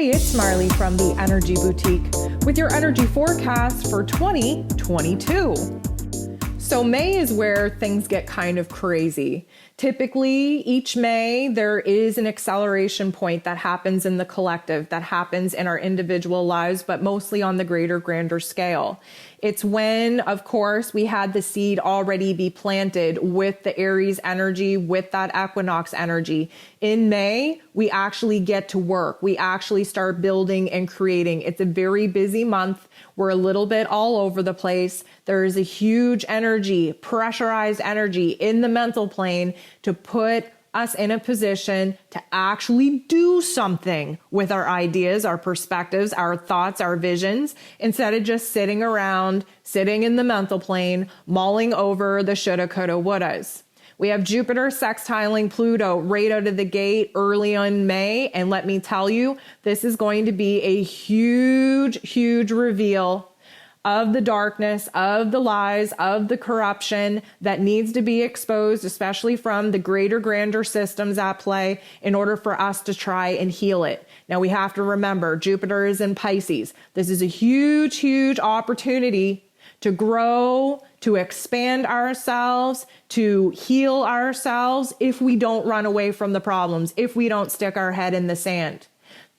Hey, it's Marley from the Energy Boutique with your energy forecast for 2022. So May is where things get kind of crazy. Typically, each May, there is an acceleration point that happens in the collective, that happens in our individual lives, but mostly on the greater, grander scale. It's when, of course, we had the seed already be planted with the Aries energy, with that equinox energy. In May, we actually get to work. We actually start building and creating. It's a very busy month. We're a little bit all over the place. There is a huge energy, pressurized energy in the mental plane to put us in a position to actually do something with our ideas, our perspectives, our thoughts, our visions, instead of just sitting around, sitting in the mental plane, mulling over the shoulda, coulda, wouldas. We have Jupiter sextiling Pluto right out of the gate early in May. And let me tell you, this is going to be a huge, huge reveal of the darkness, of the lies, of the corruption that needs to be exposed, especially from the greater, grander systems at play in order for us to try and heal it. Now we have to remember Jupiter is in Pisces. This is a huge, huge opportunity to grow, to expand ourselves, to heal ourselves if we don't run away from the problems, if we don't stick our head in the sand.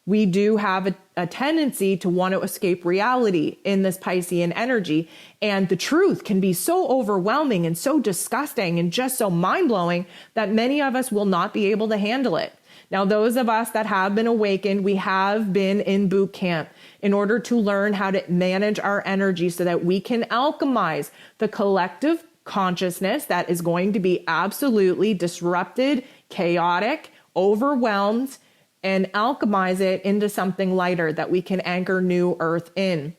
We do have a tendency to want to escape reality in this Piscean energy. And the truth can be so overwhelming and so disgusting and just so mind-blowing that many of us will not be able to handle it. Now, those of us that have been awakened, we have been in boot camp in order to learn how to manage our energy so that we can alchemize the collective consciousness that is going to be absolutely disrupted, chaotic, overwhelmed, and alchemize it into something lighter that we can anchor new earth in.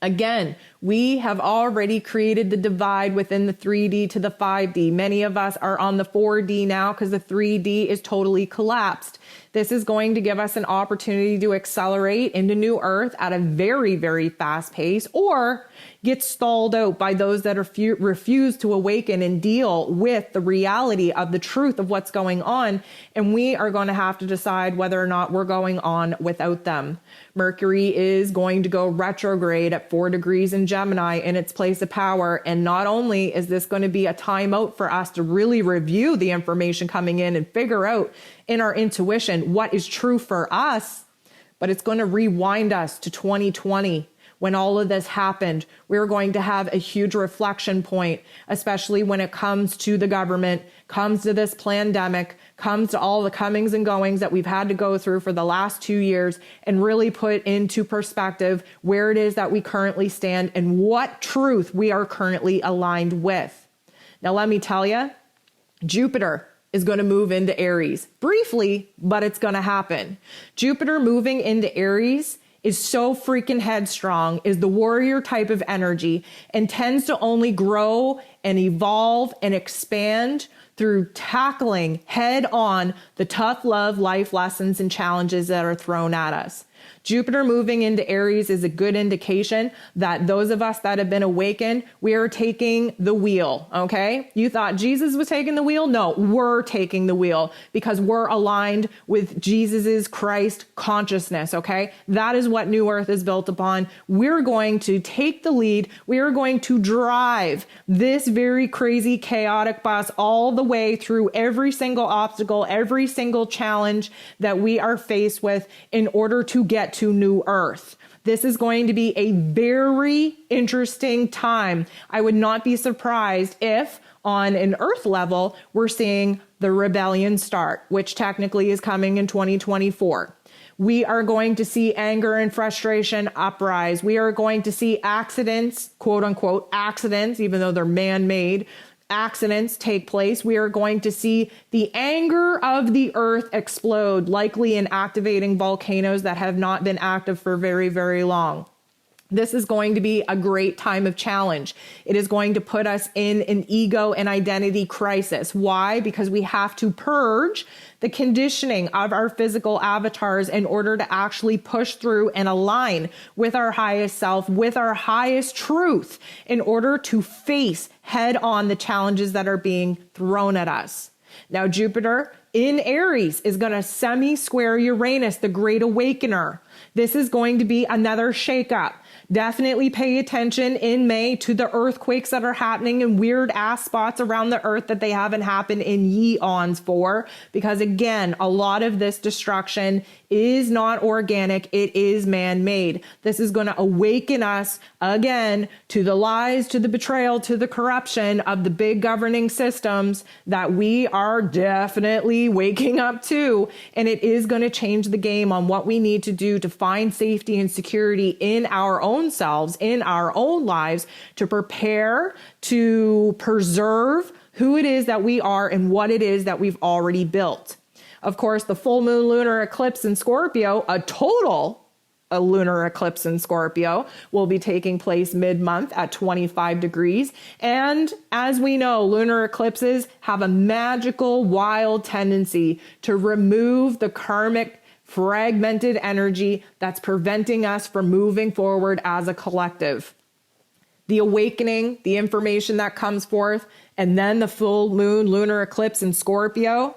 Again, we have already created the divide within the 3D to the 5D. Many of us are on the 4D now because the 3D is totally collapsed. This is going to give us an opportunity to accelerate into new earth at a very, very fast pace, or get stalled out by those that refuse to awaken and deal with the reality of the truth of what's going on. And we are going to have to decide whether or not we're going on without them. Mercury is going to go retrograde at 4 degrees in Gemini in its place of power. And not only is this going to be a timeout for us to really review the information coming in and figure out in our intuition what is true for us, but it's going to rewind us to 2020. When all of this happened, we're going to have a huge reflection point, especially when it comes to the government, comes to this pandemic, comes to all the comings and goings that we've had to go through for the last 2 years, and really put into perspective where it is that we currently stand and what truth we are currently aligned with. Now, let me tell you, Jupiter is going to move into Aries briefly, but it's going to happen. Jupiter moving into Aries is so freaking headstrong, is the warrior type of energy, and tends to only grow and evolve and expand through tackling head on the tough love life lessons and challenges that are thrown at us. Jupiter moving into Aries is a good indication that those of us that have been awakened, we are taking the wheel, okay? You thought Jesus was taking the wheel? No, we're taking the wheel because we're aligned with Jesus's Christ consciousness, okay? That is what New Earth is built upon. We're going to take the lead. We are going to drive this very crazy, chaotic bus all the way through every single obstacle, every single challenge that we are faced with in order to get to New Earth. This is going to be a very interesting time. I would not be surprised if on an Earth level, we're seeing the rebellion start, which technically is coming in 2024. We are going to see anger and frustration uprise. We are going to see accidents, quote unquote, accidents, even though they're man-made, accidents take place. We are going to see the anger of the earth explode, likely in activating volcanoes that have not been active for very, very long. This is going to be a great time of challenge. It is going to put us in an ego and identity crisis. Why? Because we have to purge the conditioning of our physical avatars in order to actually push through and align with our highest self, with our highest truth, in order to face head on the challenges that are being thrown at us. Now, Jupiter in Aries is going to semi-square Uranus, the Great Awakener. This is going to be another shakeup. Definitely pay attention in May to the earthquakes that are happening in weird ass spots around the earth that they haven't happened in eons for. Because again, a lot of this destruction is not organic. It is man-made. This is going to awaken us again to the lies, to the betrayal, to the corruption of the big governing systems that we are definitely waking up to. And it is going to change the game on what we need to do to find safety and security in our own selves, in our own lives, to prepare, to preserve who it is that we are and what it is that we've already built. Of course, the full moon lunar eclipse in Scorpio, a lunar eclipse in Scorpio, will be taking place mid-month at 25 degrees. And as we know, lunar eclipses have a magical, wild tendency to remove the karmic fragmented energy that's preventing us from moving forward as a collective. The awakening, the information that comes forth, and then the full moon lunar eclipse in Scorpio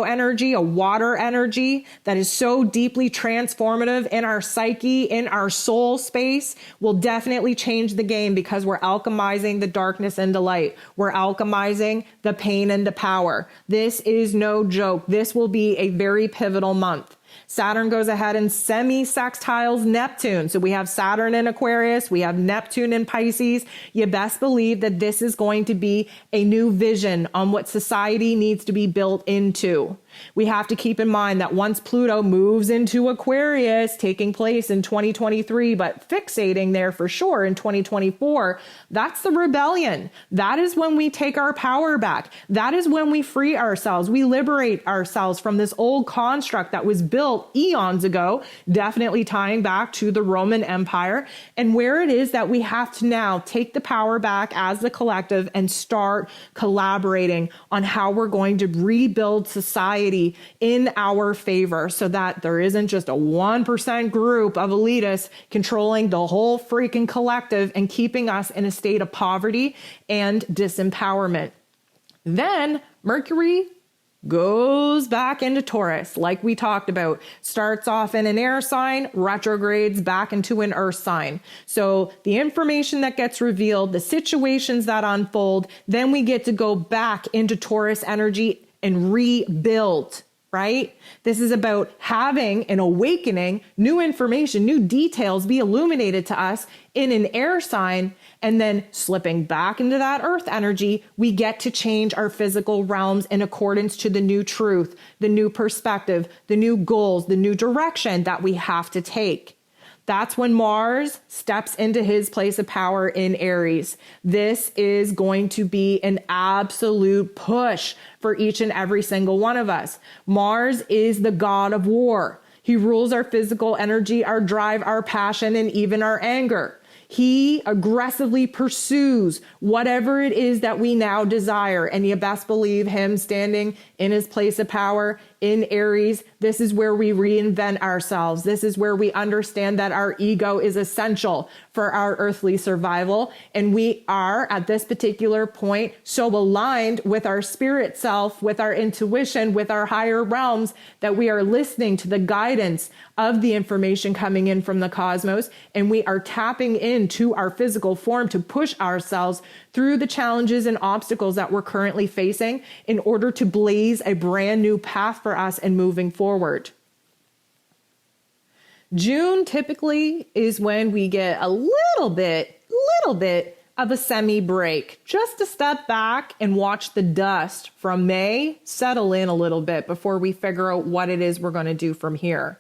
energy, a water energy that is so deeply transformative in our psyche, in our soul space, will definitely change the game because we're alchemizing the darkness into light. We're alchemizing the pain into power. This is no joke. This will be a very pivotal month. Saturn goes ahead and semi-sextiles Neptune. So we have Saturn in Aquarius, we have Neptune in Pisces. You best believe that this is going to be a new vision on what society needs to be built into. We have to keep in mind that once Pluto moves into Aquarius, taking place in 2023, but fixating there for sure in 2024, that's the rebellion. That is when we take our power back. That is when we free ourselves. We liberate ourselves from this old construct that was built eons ago, definitely tying back to the Roman Empire, and where it is that we have to now take the power back as the collective and start collaborating on how we're going to rebuild society in our favor so that there isn't just a 1% group of elitists controlling the whole freaking collective and keeping us in a state of poverty and disempowerment. Then Mercury goes back into Taurus, like we talked about. Starts off in an air sign, retrogrades back into an earth sign. So the information that gets revealed, the situations that unfold, then we get to go back into Taurus energy and rebuild, right? This is about having an awakening, new information, new details be illuminated to us in an air sign, and then slipping back into that earth energy, we get to change our physical realms in accordance to the new truth, the new perspective, the new goals, the new direction that we have to take. That's when Mars steps into his place of power in Aries. This is going to be an absolute push for each and every single one of us. Mars is the god of war. He rules our physical energy, our drive, our passion, and even our anger. He aggressively pursues whatever it is that we now desire. And you best believe him standing in his place of power in Aries. This is where we reinvent ourselves. This is where we understand that our ego is essential for our earthly survival. And we are at this particular point so aligned with our spirit self, with our intuition, with our higher realms, that we are listening to the guidance of the information coming in from the cosmos. And we are tapping into our physical form to push ourselves through the challenges and obstacles that we're currently facing in order to blaze a brand new path for us and moving forward. June typically is when we get a little bit of a semi-break, just to step back and watch the dust from May settle in a little bit before we figure out what it is we're going to do from here.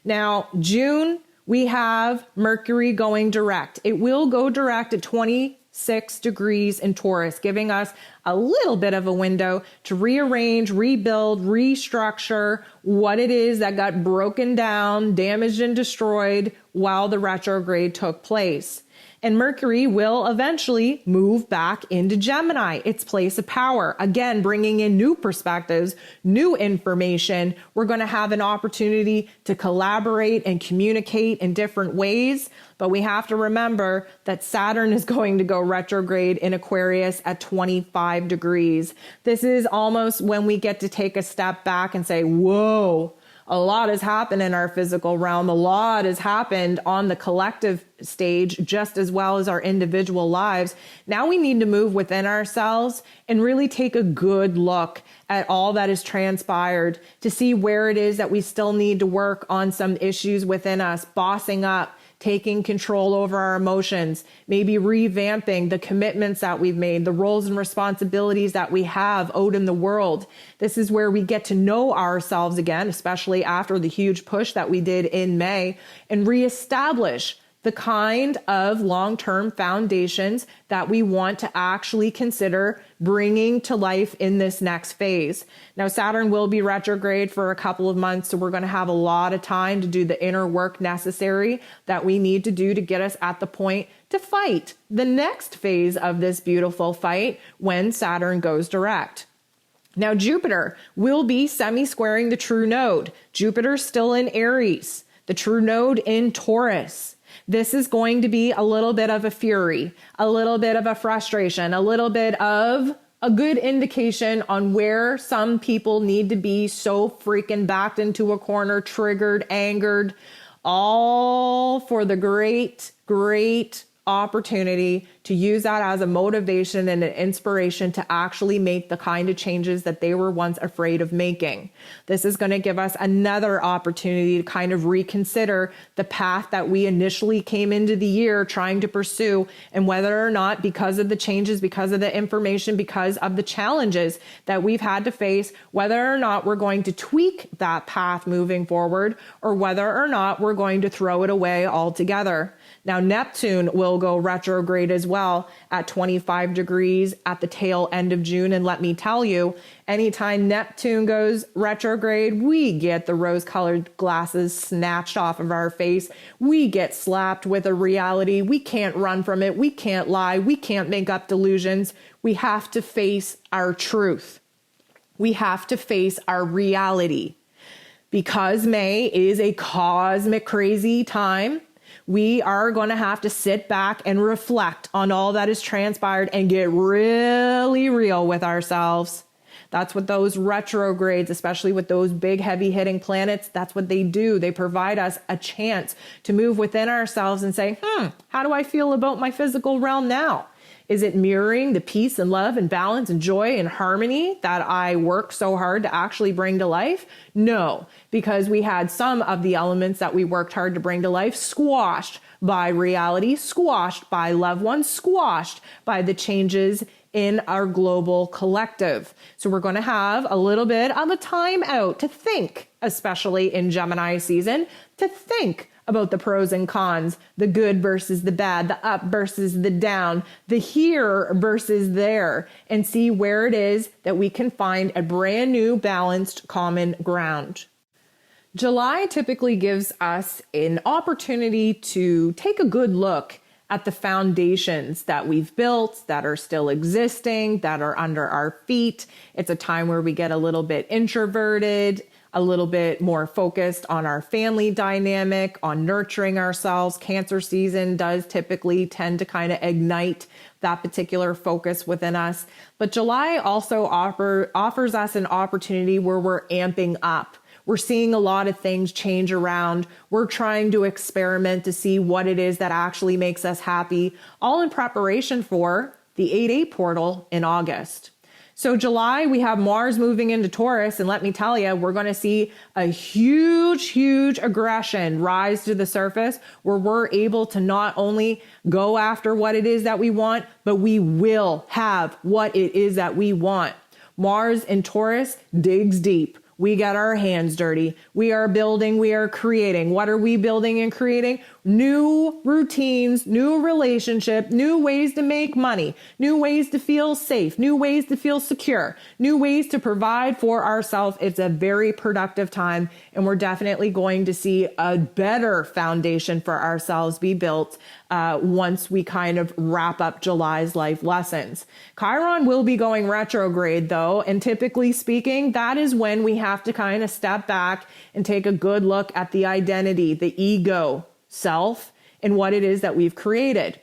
Now, June, we have Mercury going direct. It will go direct at 26 degrees in Taurus, giving us a little bit of a window to rearrange, rebuild, restructure what it is that got broken down, damaged, and destroyed while the retrograde took place. And Mercury will eventually move back into Gemini, its place of power. Again, bringing in new perspectives, new information. We're going to have an opportunity to collaborate and communicate in different ways. But we have to remember that Saturn is going to go retrograde in Aquarius at 25 degrees. This is almost when we get to take a step back and say, whoa, a lot has happened in our physical realm. A lot has happened on the collective stage, just as well as our individual lives. Now we need to move within ourselves and really take a good look at all that has transpired to see where it is that we still need to work on some issues within us, bossing up, taking control over our emotions, maybe revamping the commitments that we've made, the roles and responsibilities that we have owed in the world. This is where we get to know ourselves again, especially after the huge push that we did in May, and reestablish the kind of long-term foundations that we want to actually consider bringing to life in this next phase. Now, Saturn will be retrograde for a couple of months, so we're going to have a lot of time to do the inner work necessary that we need to do to get us at the point to fight the next phase of this beautiful fight when Saturn goes direct. Now, Jupiter will be semi-squaring the true node. Jupiter's still in Aries, the true node in Taurus. This is going to be a little bit of a fury, a little bit of a frustration, a little bit of a good indication on where some people need to be so freaking backed into a corner, triggered, angered, all for the great opportunity to use that as a motivation and an inspiration to actually make the kind of changes that they were once afraid of making. This is going to give us another opportunity to kind of reconsider the path that we initially came into the year trying to pursue, and whether or not, because of the changes, because of the information, because of the challenges that we've had to face, whether or not we're going to tweak that path moving forward, or whether or not we're going to throw it away altogether. Now, Neptune will go retrograde as well at 25 degrees at the tail end of June. And let me tell you, anytime Neptune goes retrograde, we get the rose-colored glasses snatched off of our face. We get slapped with a reality. We can't run from it. We can't lie. We can't make up delusions. We have to face our truth. We have to face our reality. Because May is a cosmic crazy time, we are going to have to sit back and reflect on all that has transpired and get really real with ourselves. That's what those retrogrades, especially with those big, heavy hitting planets, that's what they do. They provide us a chance to move within ourselves and say, how do I feel about my physical realm now? Is it mirroring the peace and love and balance and joy and harmony that I work so hard to actually bring to life? No, because we had some of the elements that we worked hard to bring to life squashed by reality, squashed by loved ones, squashed by the changes in our global collective. So we're going to have a little bit of a time out to think, especially in Gemini season, to think about the pros and cons, the good versus the bad, the up versus the down, the here versus there, and see where it is that we can find a brand new balanced common ground. July typically gives us an opportunity to take a good look at the foundations that we've built, that are still existing, that are under our feet. It's a time where we get a little bit introverted, a little bit more focused on our family dynamic, on nurturing ourselves. Cancer season does typically tend to kind of ignite that particular focus within us. But July also offers us an opportunity where we're amping up. We're seeing a lot of things change around. We're trying to experiment to see what it is that actually makes us happy, all in preparation for the 8/8 portal in August. So July, we have Mars moving into Taurus, and let me tell you, we're going to see a huge aggression rise to the surface where we're able to not only go after what it is that we want, but we will have what it is that we want. Mars in Taurus digs deep. We got our hands dirty. We are building, we are creating. What are we building and creating? new routines, new relationship, new ways to make money, new ways to feel safe, new ways to feel secure, new ways to provide for ourselves. It's a very productive time, and we're definitely going to see a better foundation for ourselves be built once we kind of wrap up July's life lessons. Chiron will be going retrograde though, and typically speaking, that is when we have to kind of step back and take a good look at the identity, the ego, self, and what it is that we've created.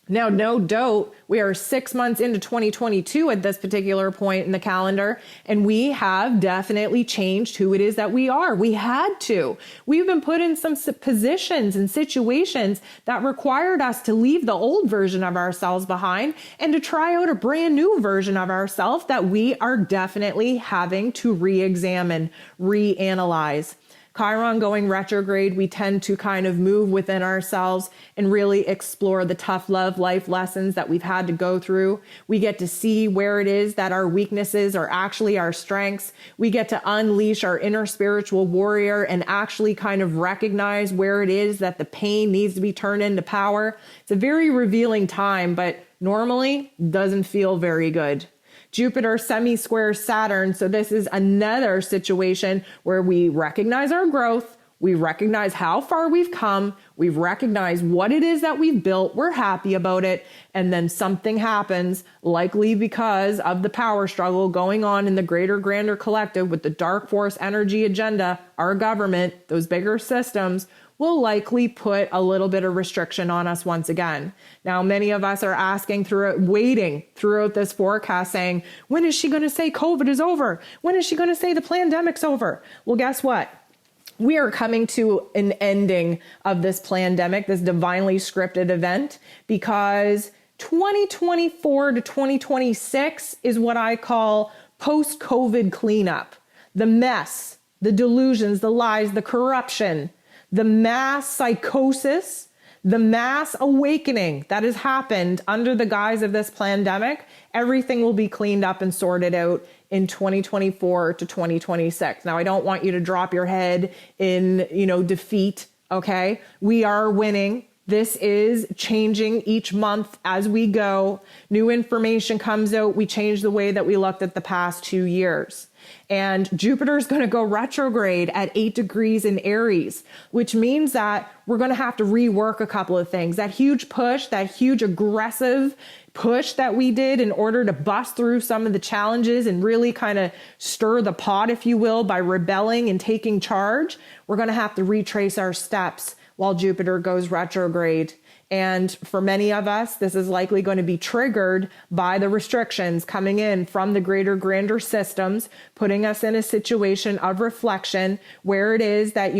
Now, no doubt, we are 6 months into 2022 at this particular point in the calendar, and we have definitely changed who it is that we are. We had to. We've been put in some positions and situations that required us to leave the old version of ourselves behind and to try out a brand new version of ourselves that we are definitely having to re-examine, reanalyze. Chiron going retrograde, we tend to kind of move within ourselves and really explore the tough love life lessons that we've had to go through. We get to see where it is that our weaknesses are actually our strengths. We get to unleash our inner spiritual warrior and actually kind of recognize where it is that the pain needs to be turned into power. It's a very revealing time, but normally doesn't feel very good. Jupiter semi-squares Saturn. So this is another situation where we recognize our growth. We recognize how far we've come. We've recognized what it is that we've built. We're happy about it. And then something happens, likely because of the power struggle going on in the greater, grander collective with the dark force energy agenda, our government, those bigger systems, will likely put a little bit of restriction on us once again. Now, many of us are waiting throughout this forecast saying, when is she going to say COVID is over? When is she going to say the pandemic's over? Well, guess what? We are coming to an ending of this pandemic, this divinely scripted event, because 2024 to 2026 is what I call post-COVID cleanup. The mess, the delusions, the lies, the corruption, the mass psychosis, the mass awakening that has happened under the guise of this pandemic, everything will be cleaned up and sorted out in 2024 to 2026. Now, I don't want you to drop your head in, defeat, okay? We are winning. This is changing each month as we go. New information comes out. We change the way that we looked at the past 2 years. And Jupiter is going to go retrograde at 8 degrees in Aries, which means that we're going to have to rework a couple of things. That huge push, that huge aggressive push that we did in order to bust through some of the challenges and really kind of stir the pot, if you will, by rebelling and taking charge, we're going to have to retrace our steps while Jupiter goes retrograde. And for many of us, this is likely going to be triggered by the restrictions coming in from the greater, grander systems, putting us in a situation of reflection where it is that,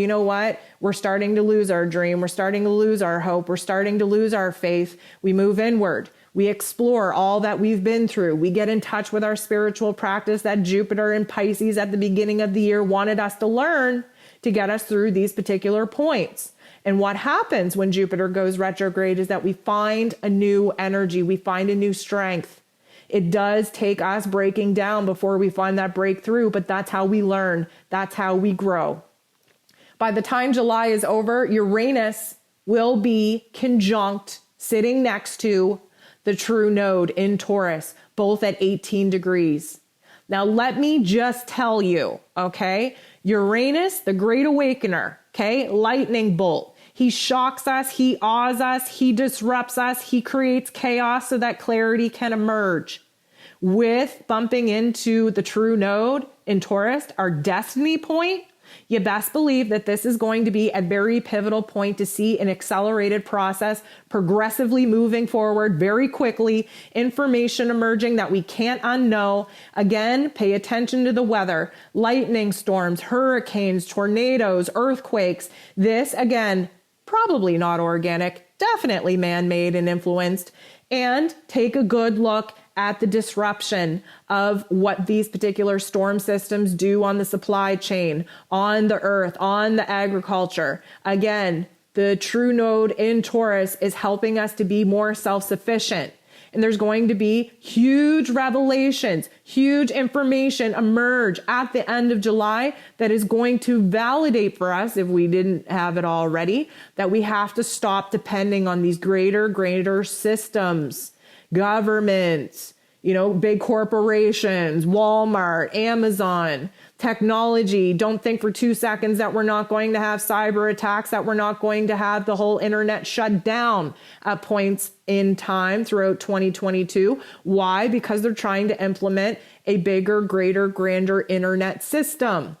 we're starting to lose our dream. We're starting to lose our hope. We're starting to lose our faith. We move inward. We explore all that we've been through. We get in touch with our spiritual practice that Jupiter and Pisces at the beginning of the year wanted us to learn to get us through these particular points. And what happens when Jupiter goes retrograde is that we find a new energy. We find a new strength. It does take us breaking down before we find that breakthrough, but that's how we learn. That's how we grow. By the time July is over, Uranus will be conjunct, sitting next to the true node in Taurus, both at 18 degrees. Now, let me just tell you, okay? Uranus, the great awakener, okay? Lightning bolt. He shocks us, he awes us, he disrupts us, he creates chaos so that clarity can emerge. With bumping into the true node in Taurus, our destiny point, you best believe that this is going to be a very pivotal point to see an accelerated process, progressively moving forward very quickly, information emerging that we can't unknow. Again, pay attention to the weather, lightning storms, hurricanes, tornadoes, earthquakes. This, again, probably not organic, definitely man-made and influenced. And take a good look at the disruption of what these particular storm systems do on the supply chain, on the earth, on the agriculture. Again, the true node in Taurus is helping us to be more self-sufficient. And there's going to be huge revelations, huge information emerge at the end of July that is going to validate for us, if we didn't have it already, that we have to stop depending on these greater systems, governments, big corporations, Walmart, Amazon, technology. Don't think for 2 seconds that we're not going to have cyber attacks, that we're not going to have the whole internet shut down at points in time throughout 2022. Why? Because they're trying to implement a bigger, greater, grander internet system.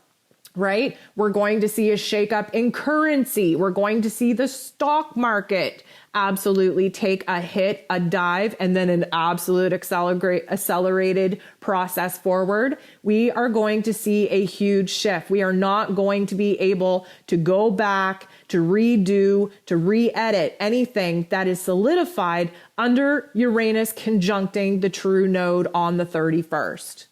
Right? We're going to see a shakeup in currency. We're going to see the stock market absolutely take a hit, a dive, and then an absolute accelerated process forward. We are going to see a huge shift. We are not going to be able to go back, to redo, to re-edit anything that is solidified under Uranus conjuncting the true node on the 31st.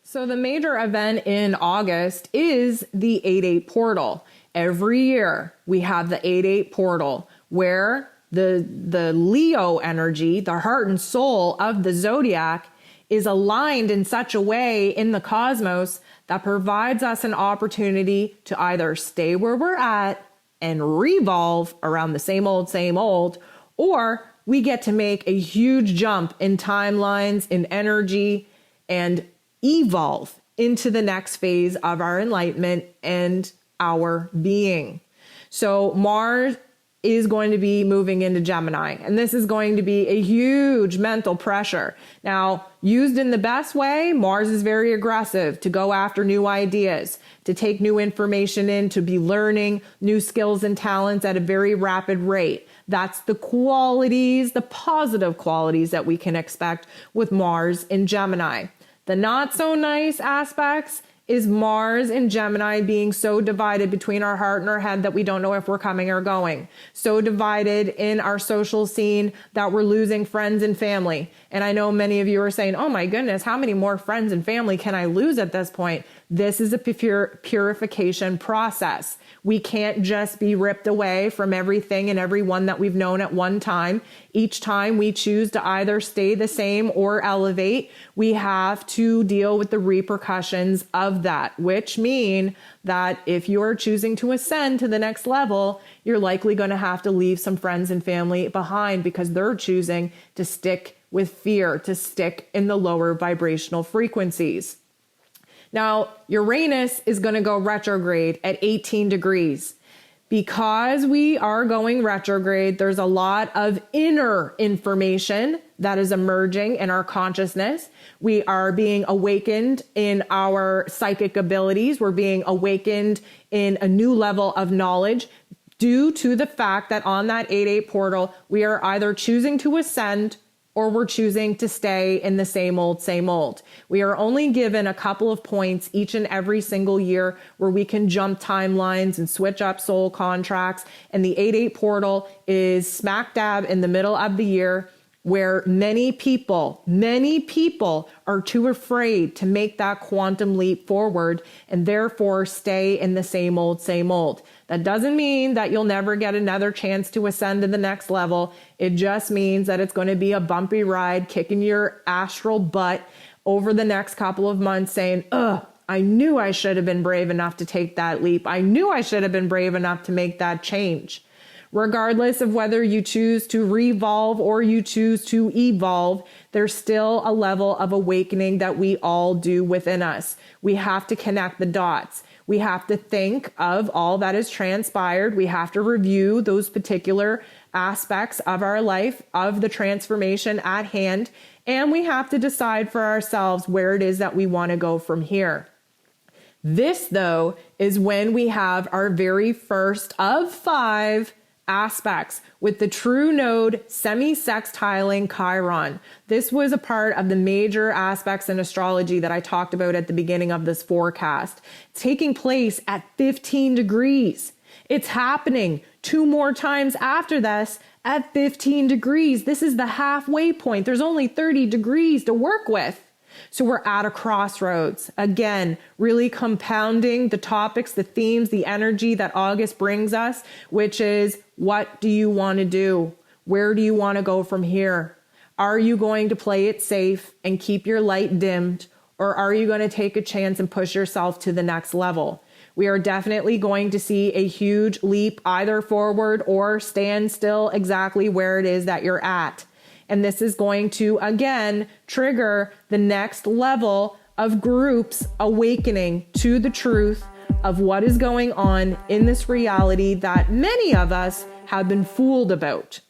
So the major event in August is the 8-8 portal. Every year we have the 8-8 portal where the Leo energy, the heart and soul of the zodiac, is aligned in such a way in the cosmos that provides us an opportunity to either stay where we're at and revolve around the same old, or we get to make a huge jump in timelines, in energy, and evolve into the next phase of our enlightenment and our being. So Mars is going to be moving into Gemini, and this is going to be a huge mental pressure. Now, used in the best way, Mars is very aggressive to go after new ideas, to take new information in, to be learning new skills and talents at a very rapid rate. That's the qualities, the positive qualities that we can expect with Mars in Gemini. The not so nice aspects is Mars and Gemini being so divided between our heart and our head that we don't know if we're coming or going. So divided in our social scene that we're losing friends and family. And I know many of you are saying, oh my goodness, how many more friends and family can I lose at this point? This is a purification process. We can't just be ripped away from everything and everyone that we've known at one time. Each time we choose to either stay the same or elevate, we have to deal with the repercussions of that, which mean that if you're choosing to ascend to the next level, you're likely going to have to leave some friends and family behind because they're choosing to stick with fear, to stick in the lower vibrational frequencies. Now, Uranus is going to go retrograde at 18 degrees. Because we are going retrograde, there's a lot of inner information that is emerging in our consciousness. We are being awakened in our psychic abilities. We're being awakened in a new level of knowledge due to the fact that on that 8-8 portal, we are either choosing to ascend or we're choosing to stay in the same old. We are only given a couple of points each and every single year where we can jump timelines and switch up soul contracts. And the 8-8 portal is smack dab in the middle of the year where many people are too afraid to make that quantum leap forward and therefore stay in the same old. That doesn't mean that you'll never get another chance to ascend to the next level. It just means that it's going to be a bumpy ride, kicking your astral butt over the next couple of months saying, I knew I should have been brave enough to take that leap. I knew I should have been brave enough to make that change. Regardless of whether you choose to revolve or you choose to evolve, there's still a level of awakening that we all do within us. We have to connect the dots. We have to think of all that has transpired. We have to review those particular aspects of our life, of the transformation at hand, and we have to decide for ourselves where it is that we want to go from here. This, though, is when we have our very first of 5 aspects with the true node semi-sextiling Chiron. This was a part of the major aspects in astrology that I talked about at the beginning of this forecast. It's taking place at 15 degrees. It's happening 2 more times after this at 15 degrees. This is the halfway point. There's only 30 degrees to work with. So we're at a crossroads. Again, really compounding the topics, the themes, the energy that August brings us, which is, what do you want to do? Where do you want to go from here? Are you going to play it safe and keep your light dimmed? Or are you going to take a chance and push yourself to the next level? We are definitely going to see a huge leap either forward or stand still exactly where it is that you're at. And this is going to, again, trigger the next level of groups awakening to the truth of what is going on in this reality that many of us have been fooled about.